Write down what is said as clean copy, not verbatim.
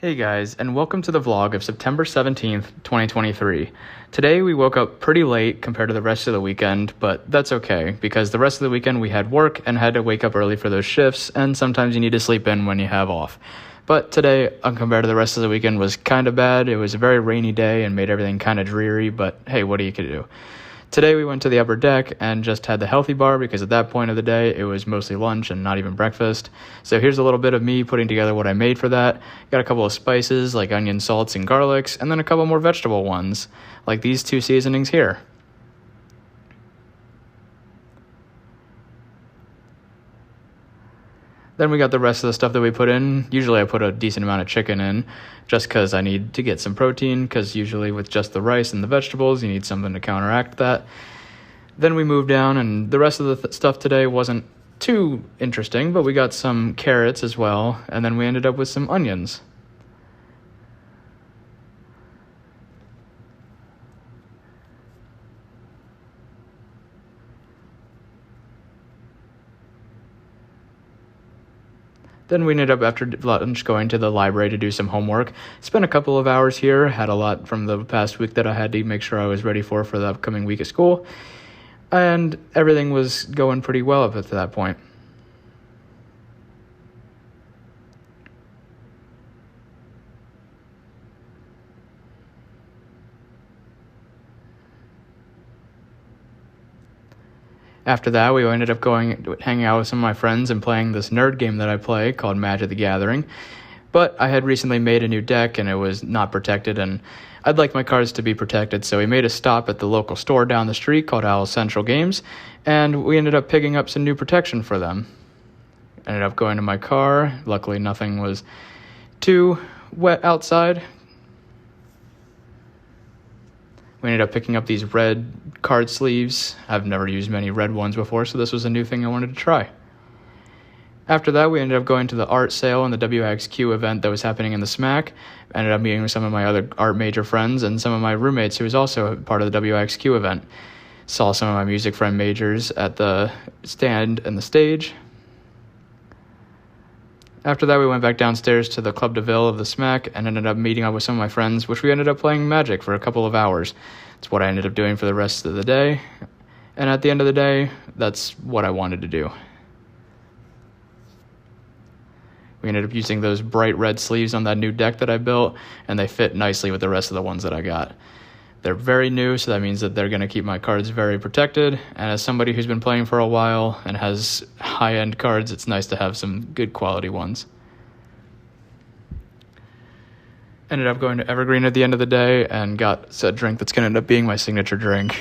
Hey guys, and welcome to the vlog of September 17th, 2023. Today we woke up pretty late compared to the rest of the weekend, but that's okay, because the rest of the weekend we had work and had to wake up early for those shifts, and sometimes you need to sleep in when you have off. But today, compared to the rest of the weekend, was kind of bad. It was a very rainy day and made everything kind of dreary, but hey, what are you gonna do? Today we went to the upper deck and just had the healthy bar because at that point of the day it was mostly lunch and not even breakfast. So here's a little bit of me putting together what I made for that. Got a couple of spices like onion, salts, and garlics, and then a couple more vegetable ones like these two seasonings here. Then we got the rest of the stuff that we put in. Usually I put a decent amount of chicken in just because I need to get some protein, because usually with just the rice and the vegetables, you need something to counteract that. Then we moved down, and the rest of the stuff today wasn't too interesting, but we got some carrots as well, and then we ended up with some onions. Then we ended up after lunch going to the library to do some homework. Spent a couple of hours here, had a lot from the past week that I had to make sure I was ready for the upcoming week of school. And everything was going pretty well up to that point. After that, we ended up hanging out with some of my friends and playing this nerd game that I play called Magic the Gathering. But I had recently made a new deck and it was not protected, and I'd like my cards to be protected, so we made a stop at the local store down the street called Owl Central Games, and we ended up picking up some new protection for them. Ended up going to my car. Luckily, nothing was too wet outside. We ended up picking up these red card sleeves. I've never used many red ones before, so this was a new thing I wanted to try. After that, we ended up going to the art sale and the WXQ event that was happening in the SMAC. Ended up meeting with some of my other art major friends and some of my roommates who was also part of the WXQ event. Saw some of my music friend majors at the stand and the stage. After that, we went back downstairs to the Club de Ville of the SMAC and ended up meeting up with some of my friends, which we ended up playing Magic for a couple of hours. It's what I ended up doing for the rest of the day. And at the end of the day, that's what I wanted to do. We ended up using those bright red sleeves on that new deck that I built, and they fit nicely with the rest of the ones that I got. They're very new, so that means that they're going to keep my cards very protected, and as somebody who's been playing for a while and has high-end cards, it's nice to have some good quality ones. Ended up going to Evergreen at the end of the day and got a drink that's going to end up being my signature drink.